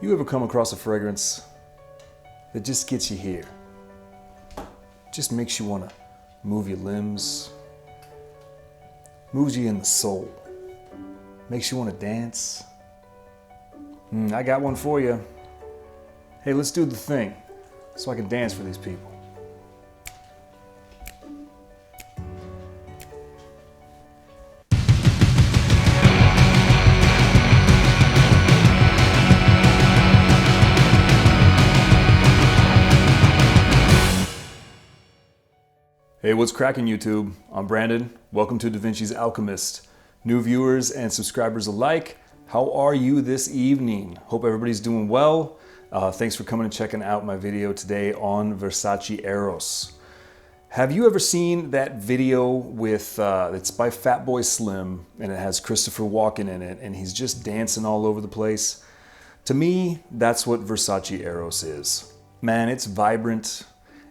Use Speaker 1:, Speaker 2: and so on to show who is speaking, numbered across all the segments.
Speaker 1: You ever come across a fragrance that just gets you here? Just makes you want to move your limbs, moves you in the soul, makes you want to dance? I got one for you. Hey, let's do the thing so I can dance for these people. Hey, what's cracking YouTube? I'm Brandon. Welcome to DaVinci's Alchemyst. New viewers and subscribers alike, how are you this evening? Hope everybody's doing well. Thanks for coming and checking out my video today on Versace Eros. Have you ever seen that video with, it's by Fatboy Slim, and it has Christopher Walken in it, and he's just dancing all over the place? To me, that's what Versace Eros is. Man, it's vibrant,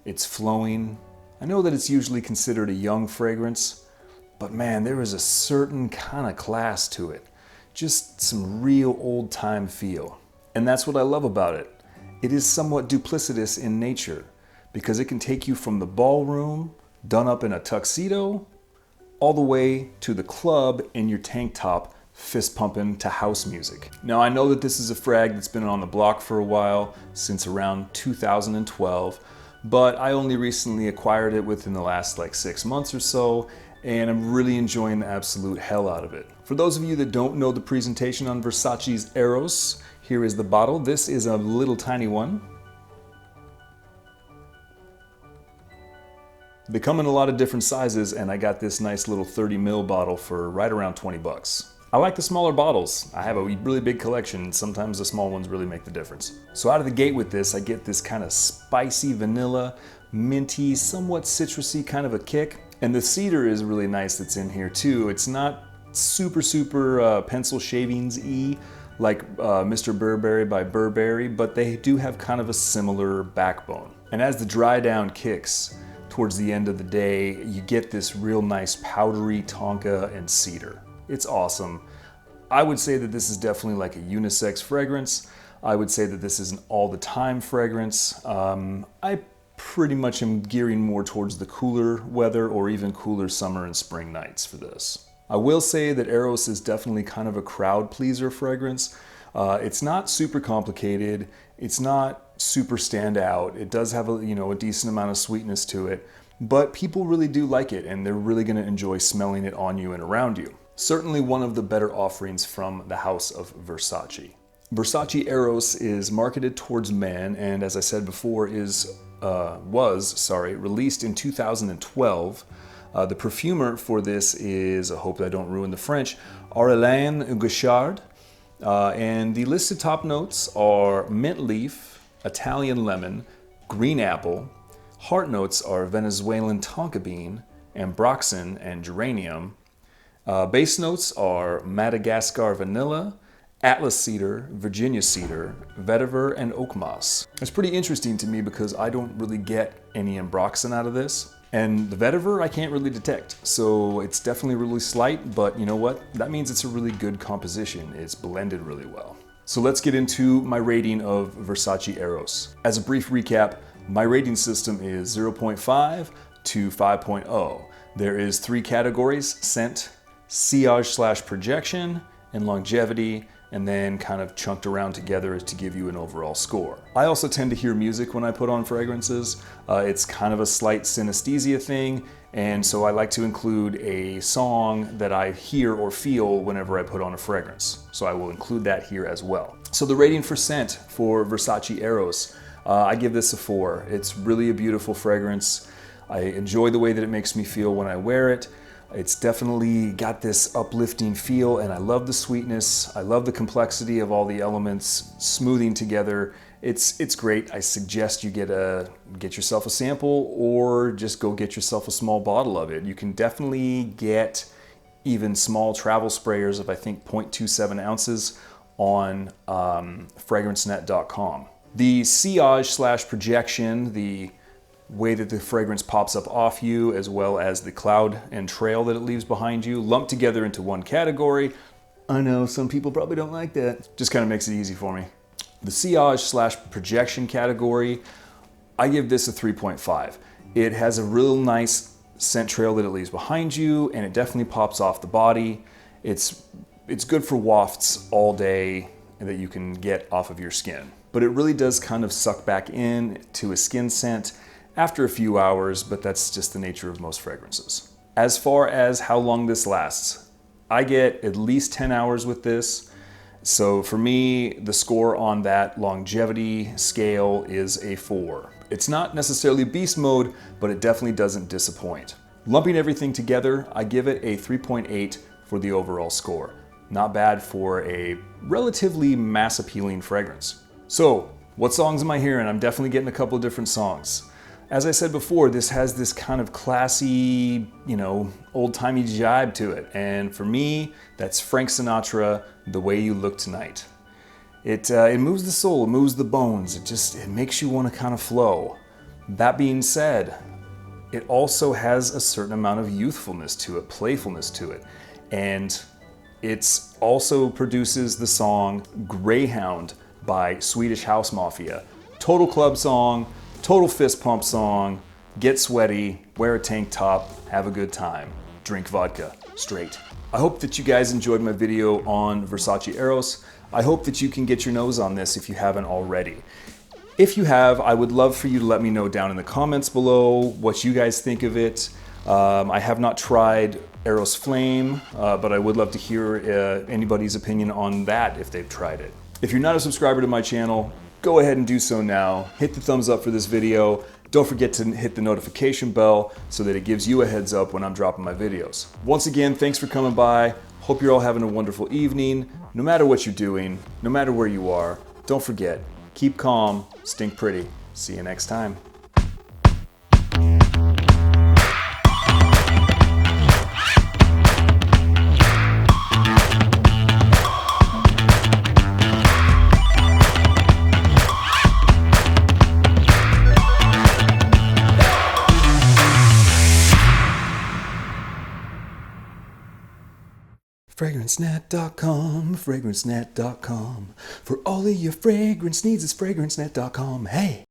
Speaker 1: it's flowing. I know that it's usually considered a young fragrance, but man, there is a certain kind of class to it. Just some real old-time feel. And that's what I love about it. It is somewhat duplicitous in nature because it can take you from the ballroom, done up in a tuxedo, all the way to the club in your tank top, fist pumping to house music. Now I know that this is a frag that's been on the block for a while, since around 2012, but I only recently acquired it within the last 6 months or so, and I'm really enjoying the absolute hell out of it. For those of you that don't know the presentation on Versace's Eros, here is the bottle. This is a little tiny one. They come in a lot of different sizes, and I got this nice little 30 ml bottle for right around 20 bucks. I like the smaller bottles. I have a really big collection, and sometimes the small ones really make the difference. So out of the gate with this, I get this kind of spicy vanilla, minty, somewhat citrusy kind of a kick. And the cedar is really nice that's in here too. It's not super pencil shavings-y like Mr. Burberry by Burberry, but they do have kind of a similar backbone. And as the dry down kicks towards the end of the day, you get this real nice powdery tonka and cedar. It's awesome. I would say that this is definitely like a unisex fragrance. I would say that this is an all-the-time fragrance. I pretty much am gearing more towards the cooler weather or even cooler summer and spring nights for this. I will say that Eros is definitely kind of a crowd pleaser fragrance. It's not super complicated. It's not super standout. It does have a decent amount of sweetness to it, but people really do like it, and they're really going to enjoy smelling it on you and around you. Certainly one of the better offerings from the house of Versace. Versace Eros is marketed towards men, and as I said before, was released in 2012. The perfumer for this is, I hope I don't ruin the French, Aurélien Gauchard. And the listed top notes are mint leaf, Italian lemon, green apple. Heart notes are Venezuelan tonka bean, ambroxan, and geranium. Base notes are Madagascar vanilla, Atlas cedar, Virginia cedar, vetiver, and oak moss. It's pretty interesting to me because I don't really get any ambroxan out of this. And the vetiver I can't really detect. So it's definitely really slight, but you know what? That means it's a really good composition. It's blended really well. So let's get into my rating of Versace Eros. As a brief recap, my rating system is 0.5 to 5.0. There is 3 categories: scent, sillage/projection, and longevity, and then kind of chunked around together to give you an overall score. I also tend to hear music when I put on fragrances. It's kind of a slight synesthesia thing, and so I like to include a song that I hear or feel whenever I put on a fragrance. So I will include that here as well. So the rating for scent for Versace Eros, I give this a 4. It's really a beautiful fragrance. I enjoy the way that it makes me feel when I wear it. It's definitely got this uplifting feel, and I love the sweetness. I love the complexity of all the elements smoothing together. It's great. I suggest you get yourself a sample, or just go get yourself a small bottle of it. You can definitely get even small travel sprayers of I think 0.27 ounces on fragrancenet.com. The sillage/projection, the way that the fragrance pops up off you, as well as the cloud and trail that it leaves behind you, lumped together into one category. I know some people probably don't like that. Just kind of makes it easy for me. The sillage/projection category, I give this a 3.5. It has a real nice scent trail that it leaves behind you, and it definitely pops off the body. It's good for wafts all day that you can get off of your skin. But it really does kind of suck back in to a skin scent after a few hours, but that's just the nature of most fragrances. As far as how long this lasts, I get at least 10 hours with this. So for me, the score on that longevity scale is a 4. It's not necessarily beast mode, but it definitely doesn't disappoint. Lumping everything together, I give it a 3.8 for the overall score. Not bad for a relatively mass appealing fragrance. So, what songs am I hearing? I'm definitely getting a couple of different songs. As I said before, this has this kind of classy, old-timey jibe to it. And for me, that's Frank Sinatra, The Way You Look Tonight. It moves the soul, it moves the bones, it makes you want to kind of flow. That being said, it also has a certain amount of youthfulness to it, playfulness to it. And it also produces the song Greyhound by Swedish House Mafia. Total club song, total fist pump song, get sweaty, wear a tank top, have a good time, drink vodka, straight. I hope that you guys enjoyed my video on Versace Eros. I hope that you can get your nose on this if you haven't already. If you have, I would love for you to let me know down in the comments below what you guys think of it. I have not tried Eros Flame, but I would love to hear anybody's opinion on that if they've tried it. If you're not a subscriber to my channel, go ahead and do so now. Hit the thumbs up for this video. Don't forget to hit the notification bell so that it gives you a heads up when I'm dropping my videos. Once again, thanks for coming by. Hope you're all having a wonderful evening. No matter what you're doing, no matter where you are, don't forget, keep calm, stink pretty. See you next time. FragranceNet.com, FragranceNet.com. For all of your fragrance needs, it's FragranceNet.com. Hey!